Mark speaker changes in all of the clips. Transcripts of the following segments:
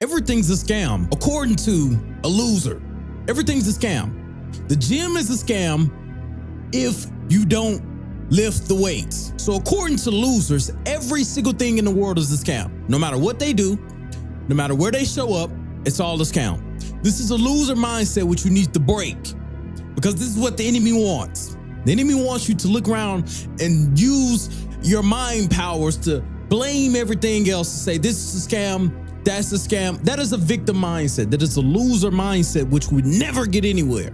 Speaker 1: Everything's a scam, according to a loser. Everything's a scam. The gym is a scam if you don't lift the weights. So according to losers, every single thing in the world is a scam. No matter what they do, no matter where they show up, it's all a scam. This is a loser mindset which you need to break, because this is what the enemy wants. The enemy wants you to look around and use your mind powers to blame everything else, to say this is a scam, that's a scam. That is a victim mindset. That is a loser mindset, which would never get anywhere.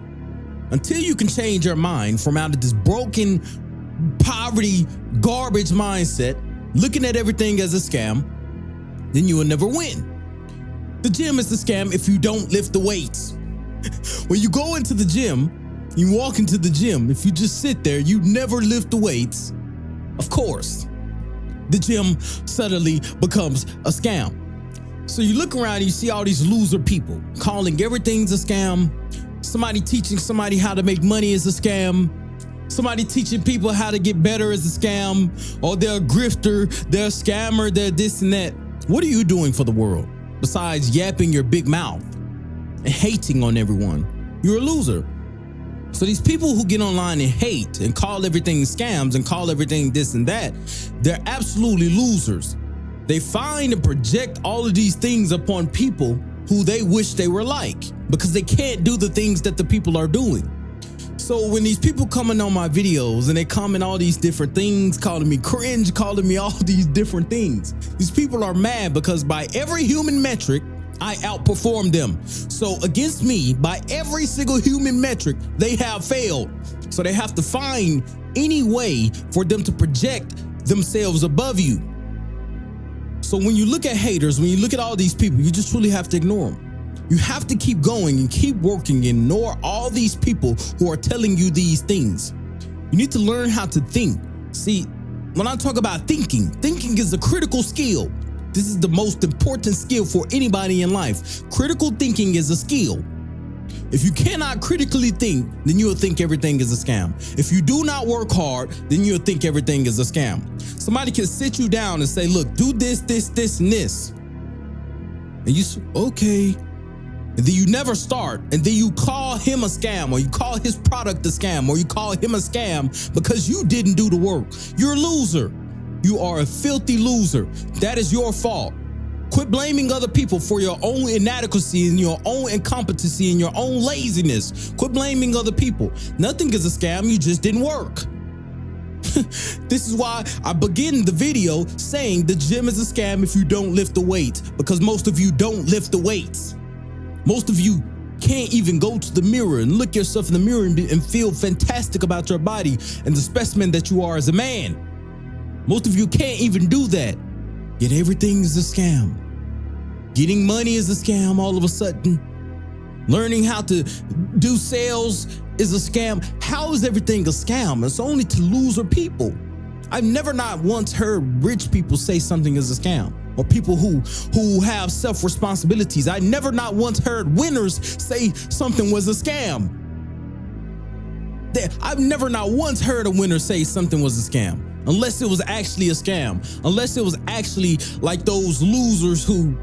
Speaker 1: Until you can change your mind from out of this broken poverty garbage mindset, looking at everything as a scam, then you will never win. The gym is the scam if you don't lift the weights. When you go into the gym, you walk into the gym, if you just sit there, you never lift the weights, of course, the gym suddenly becomes a scam. So you look around and you see all these loser people calling everything's a scam. Somebody teaching somebody how to make money is a scam. Somebody teaching people how to get better is a scam. Or they're a grifter, they're a scammer, they're this and that. What are you doing for the world besides yapping your big mouth and hating on everyone? You're a loser. So these people who get online and hate and call everything scams and call everything this and that, they're absolutely losers. They find and project all of these things upon people who they wish they were like, because they can't do the things that the people are doing. So when these people coming on my videos and they comment all these different things, calling me cringe, calling me all these different things, these people are mad because by every human metric, I outperform them. So against me, by every single human metric, they have failed. So they have to find any way for them to project themselves above you. So when you look at haters, when you look at all these people, you just truly have to ignore them. You have to keep going and keep working and ignore all these people who are telling you these things. You need to learn how to think. See, when I talk about thinking is a critical skill. This is the most important skill for anybody in life. Critical thinking is a skill. If you cannot critically think, then you'll think everything is a scam. If you do not work hard, then you'll think everything is a scam. Somebody can sit you down and say, look, do this, this, this, and this. And you say, okay. And then you never start. And then you call him a scam, or you call his product a scam, or you call him a scam because you didn't do the work. You're a loser. You are a filthy loser. That is your fault. Quit blaming other people for your own inadequacy and your own incompetency and your own laziness. Quit blaming other people. Nothing is a scam. You just didn't work. This is why I begin the video saying the gym is a scam if you don't lift the weights, because most of you don't lift the weights. Most of you can't even go to the mirror and look yourself in the mirror and feel fantastic about your body and the specimen that you are as a man. Most of you can't even do that. Yet everything is a scam. Getting money is a scam all of a sudden. Learning how to do sales is a scam. How is everything a scam? It's only to loser people. I've never not once heard rich people say something is a scam, or people who have self-responsibilities. I never not once heard winners say something was a scam. I've never not once heard a winner say something was a scam. Unless it was actually a scam. Unless it was actually like those losers who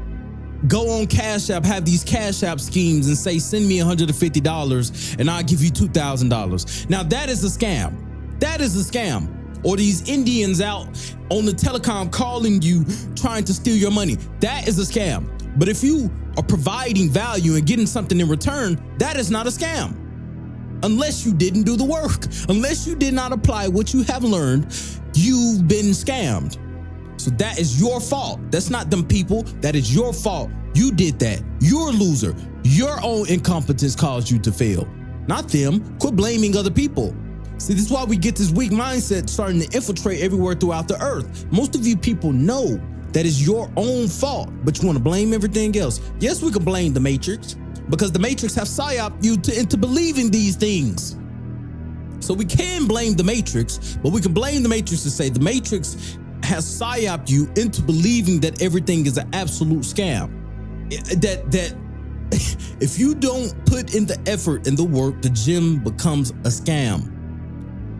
Speaker 1: go on Cash App, have these Cash App schemes and say, send me $150 and I'll give you $2,000. Now that is a scam. That is a scam. Or these Indians out on the telecom calling you, trying to steal your money. That is a scam. But if you are providing value and getting something in return, that is not a scam. Unless you didn't do the work, unless you did not apply what you have learned, you've been scammed. So that is your fault. That's not them people. That is your fault. You did that. You're a loser. Your own incompetence caused you to fail, not them. Quit blaming other people. See, this is why we get this weak mindset starting to infiltrate everywhere throughout the earth. Most of you people know that is your own fault, but you want to blame everything else. Yes, we can blame the Matrix, because the Matrix have psyoped you into believing these things. So we can blame the Matrix, but we can blame the Matrix to say the Matrix has psyoped you into believing that everything is an absolute scam. That if you don't put in the effort and the work, the gym becomes a scam.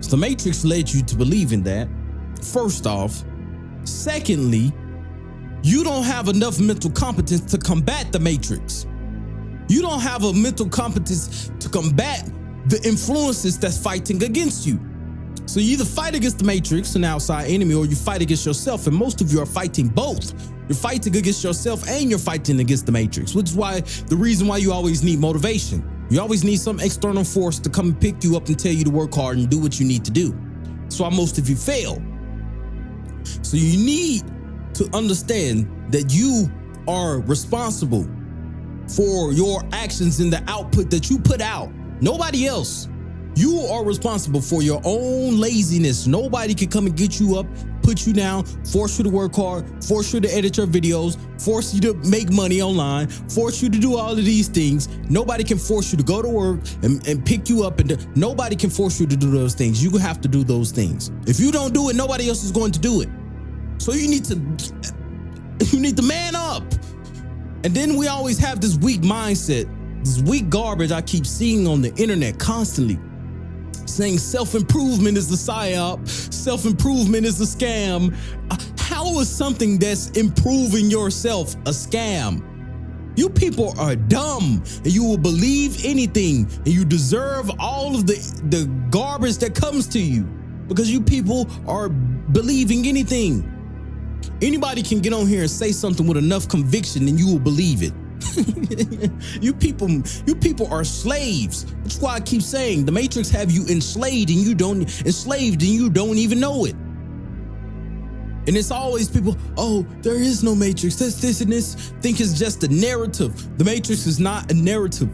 Speaker 1: So the Matrix led you to believe in that, first off. Secondly, you don't have enough mental competence to combat the matrix. You don't have a mental competence to combat the influences that's fighting against you. So you either fight against the matrix, an outside enemy, or you fight against yourself. And most of you are fighting both. You're fighting against yourself and you're fighting against the matrix, which is why the reason why you always need motivation. You always need some external force to come and pick you up and tell you to work hard and do what you need to do. That's why most of you fail. So you need to understand that you are responsible for your actions and the output that you put out. Nobody else. You are responsible for your own laziness. Nobody can come and get you up, put you down, force you to work hard, force you to edit your videos, force you to make money online, force you to do all of these things. Nobody can force you to go to work and pick you up. And nobody can force you to do those things. You have to do those things. If you don't do it, nobody else is going to do it. So you need to man up. And then we always have this weak mindset, this weak garbage I keep seeing on the internet constantly, saying self-improvement is the psyop, self-improvement is a scam. How is something that's improving yourself a scam? You people are dumb and you will believe anything and you deserve all of the garbage that comes to you because you people are believing anything. Anybody can get on here and say something with enough conviction and you will believe it. You people are slaves. That's why I keep saying the matrix have you enslaved and you don't even know it. And it's always people, oh, there is no matrix. This and this. Think it's just a narrative. The matrix is not a narrative.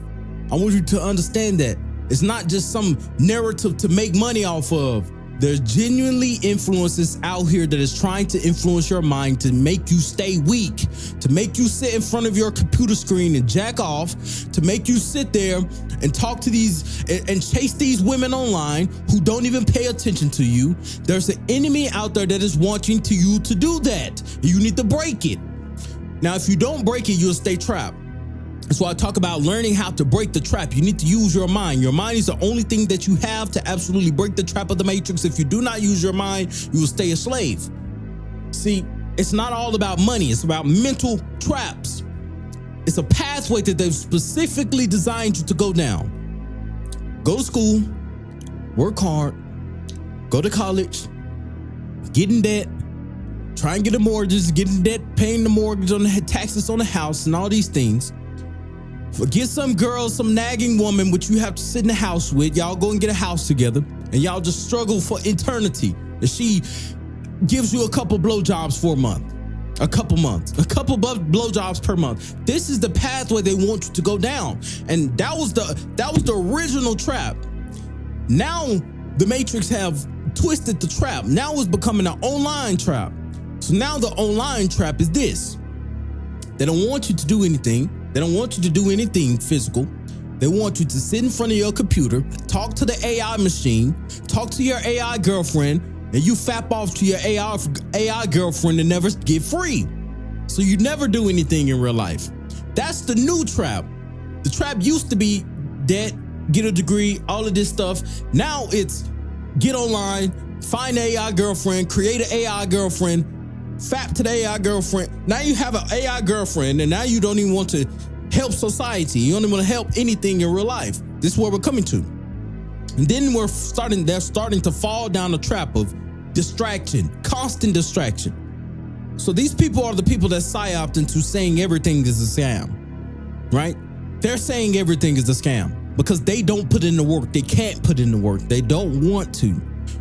Speaker 1: I want you to understand that. It's not just some narrative to make money off of. There's genuinely influences out here that is trying to influence your mind to make you stay weak, to make you sit in front of your computer screen and jack off, to make you sit there and talk to these and chase these women online who don't even pay attention to you. There's an enemy out there that is wanting you to do that. You need to break it. Now, if you don't break it, you'll stay trapped. That's why I talk about learning how to break the trap. You need to use your mind. Your mind is the only thing that you have to absolutely break the trap of the matrix. If you do not use your mind, you will stay a slave. See, it's not all about money. It's about mental traps. It's a pathway that they've specifically designed you to go down. Go to school, work hard, go to college, get in debt, try and get a mortgage, get in debt, paying the mortgage on the taxes on the house and all these things. Forget some girl, some nagging woman which you have to sit in the house with. Y'all go and get a house together and y'all just struggle for eternity. And she gives you a couple blowjobs for a month, a couple blowjobs per month. This is the pathway they want you to go down. And that was the original trap. Now the matrix have twisted the trap. Now it's becoming an online trap. So now the online trap is this. They don't want you to do anything. They don't want you to do anything physical. They want you to sit in front of your computer, talk to the AI machine, talk to your AI girlfriend, and you fap off to your AI girlfriend and never get free. So you never do anything in real life. That's the new trap. The trap used to be debt, get a degree, all of this stuff. Now it's get online, find an AI girlfriend, create an AI girlfriend, fap to the AI girlfriend. Now you have an AI girlfriend and now you don't even want to help society. You don't even want to help anything in real life. This is where we're coming to. And then they're starting to fall down the trap of distraction, constant distraction. So these people are the people that psyoped into saying everything is a scam, right? They're saying everything is a scam because they don't put in the work. They can't put in the work. They don't want to.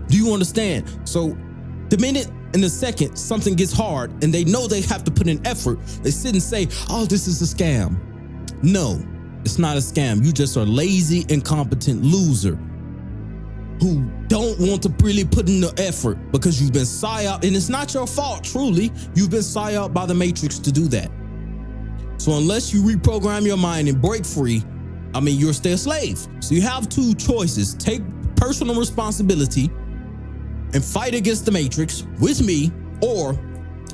Speaker 1: Do you understand? So the minute and the second something gets hard and they know they have to put in effort, they sit and say, oh, this is a scam. No, it's not a scam. You just are lazy, incompetent loser who don't want to really put in the effort because you've been psyoped, and it's not your fault, truly. You've been psyoped by the matrix to do that. So unless you reprogram your mind and break free, you'll stay a slave. So you have two choices. Take personal responsibility and fight against the matrix with me, or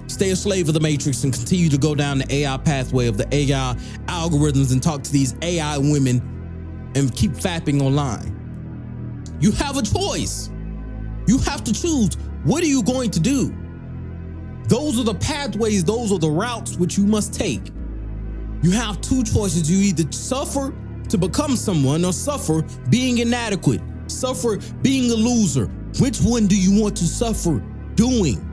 Speaker 1: stay a slave of the matrix and continue to go down the AI pathway of the AI algorithms and talk to these AI women and keep fapping online. You have a choice. You have to choose. What are you going to do? Those are the pathways, those are the routes which you must take. You have two choices. You either suffer to become someone or suffer being inadequate, suffer being a loser. Which one do you want to suffer doing?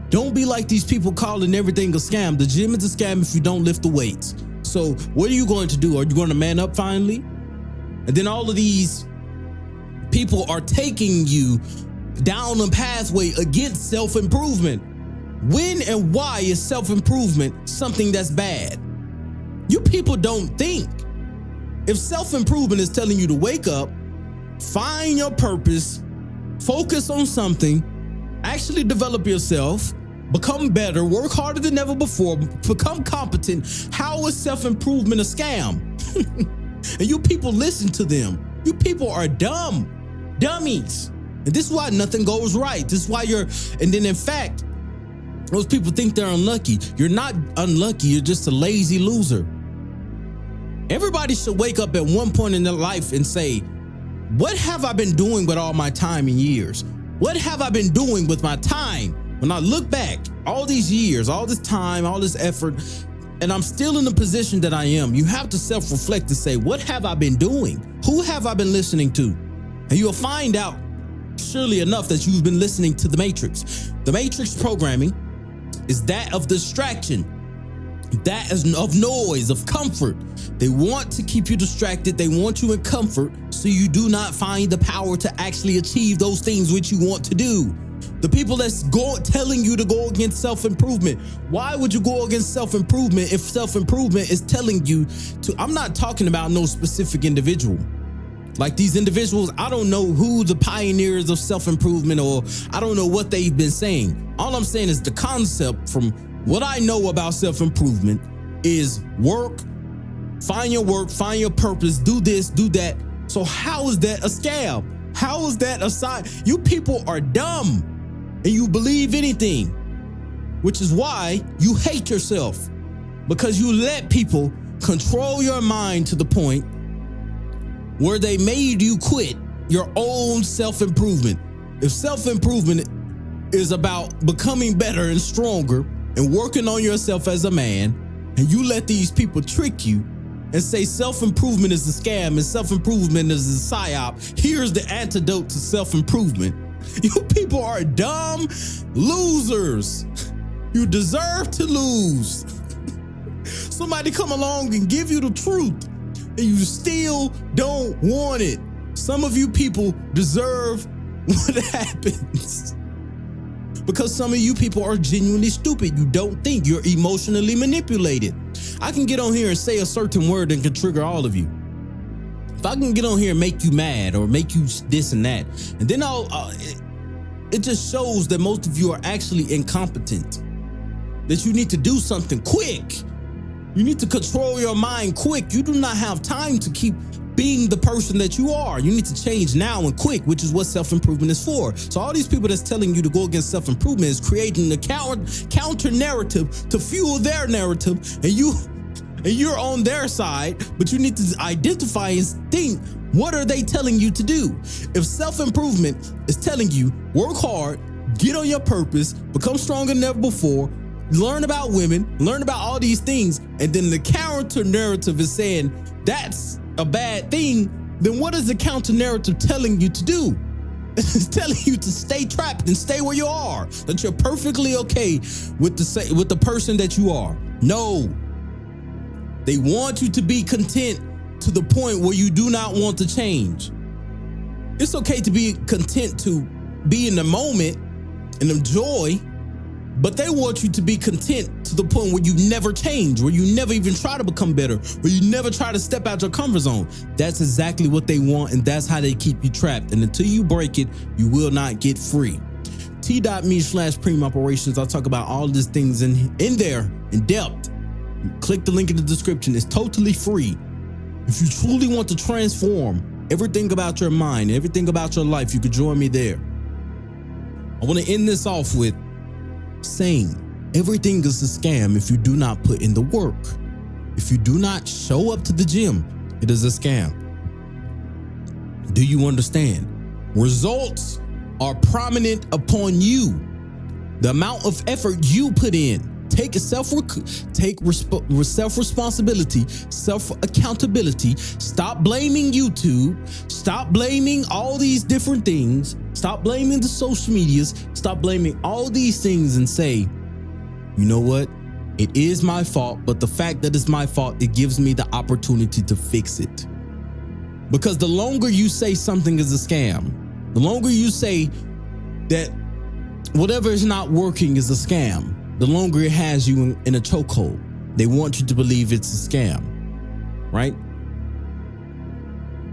Speaker 1: Don't be like these people calling everything a scam. The gym is a scam if you don't lift the weights. So what are you going to do? Are you going to man up finally? And then all of these people are taking you down a pathway against self-improvement. When and why is self-improvement something that's bad? You people don't think. If self-improvement is telling you to wake up, find your purpose, focus on something, actually develop yourself, become better, work harder than ever before, become competent, how is self-improvement a scam? And you people listen to them. You people are dummies. And this is why nothing goes right. This is why and then in fact, those people think they're unlucky. You're not unlucky, you're just a lazy loser. Everybody should wake up at one point in their life and say, what have I been doing with all my time and years? What have I been doing with my time? When I look back, all these years, all this time, all this effort, and I'm still in the position that I am, you have to self-reflect and say, what have I been doing? Who have I been listening to? And you'll find out, surely enough, that you've been listening to the Matrix. The Matrix programming is that of distraction. That is of noise, of comfort. They want to keep you distracted. They want you in comfort so you do not find the power to actually achieve those things which you want to do. The people that's telling you to go against self-improvement. Why would you go against self-improvement if self-improvement is telling you to? I'm not talking about no specific individual. Like these individuals, I don't know who the pioneers of self-improvement, or I don't know what they've been saying. All I'm saying is the concept from what I know about self-improvement is work, find your purpose, do this, do that. So how is that a scam? How is that a sign? You people are dumb and you believe anything, which is why you hate yourself, because you let people control your mind to the point where they made you quit your own self-improvement. If self-improvement is about becoming better and stronger and working on yourself as a man, and you let these people trick you and say self-improvement is a scam and self-improvement is a psyop, here's the antidote to self-improvement. You people are dumb losers. You deserve to lose. Somebody come along and give you the truth, and you still don't want it. Some of you people deserve what happens because some of you people are genuinely stupid. You don't think. You're emotionally manipulated. I can get on here and say a certain word and can trigger all of you. If I can get on here and make you mad or make you this and that, and then it just shows that most of you are actually incompetent, that you need to do something quick. You need to control your mind quick. You do not have time to keep being the person that you are. You need to change now and quick, which is what self-improvement is for. So all these people that's telling you to go against self-improvement is creating a counter narrative to fuel their narrative, and you're on their side, but you need to identify and think, what are they telling you to do? If self-improvement is telling you work hard, get on your purpose, become stronger than ever before, learn about women, learn about all these things, and then the counter narrative is saying that's a bad thing, then what is the counter narrative telling you to do? It's telling you to stay trapped and stay where you are, that you're perfectly okay with the person that you are. No, they want you to be content to the point where you do not want to change. It's okay to be content to be in the moment and enjoy, but they want you to be content to the point where you never change, where you never even try to become better, where you never try to step out your comfort zone. That's exactly what they want, and that's how they keep you trapped. And until you break it, you will not get free. T.me/Preme Operations. I'll talk about all these things in there in depth. Click the link in the description. It's totally free. If you truly want to transform everything about your mind, everything about your life, you could join me there. I want to end this off with saying everything is a scam if you do not put in the work. If you do not show up to the gym, it is a scam. Do you understand? Results are prominent upon you. The amount of effort you put in. Take self-responsibility, self-accountability. Stop blaming YouTube. Stop blaming all these different things. Stop blaming the social medias. Stop blaming all these things and say, you know what? It is my fault, but the fact that it's my fault, it gives me the opportunity to fix it. Because the longer you say something is a scam, the longer you say that whatever is not working is a scam, the longer it has you in a chokehold. They want you to believe it's a scam, right?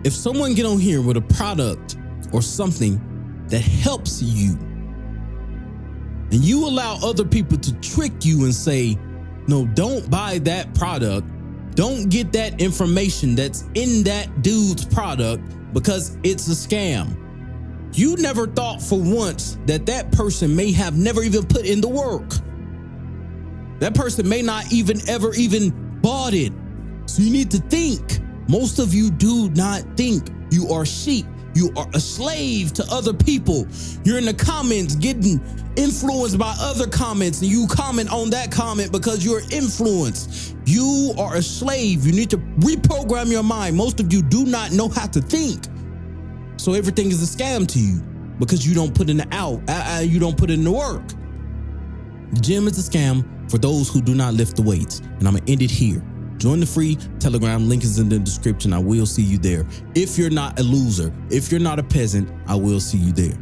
Speaker 1: If someone get on here with a product or something that helps you, and you allow other people to trick you and say, no, don't buy that product, don't get that information that's in that dude's product because it's a scam. You never thought for once that that person may have never even put in the work. That person may not even ever bought it. So you need to think. Most of you do not think. You are sheep. You are a slave to other people. You're in the comments getting influenced by other comments, and you comment on that comment because you're influenced. You are a slave. You need to reprogram your mind. Most of you do not know how to think. So everything is a scam to you because you don't put in the you don't put in the work. The gym is a scam for those who do not lift the weights. And I'm going to end it here. Join the free Telegram. Link is in the description. I will see you there. If you're not a loser, if you're not a peasant, I will see you there.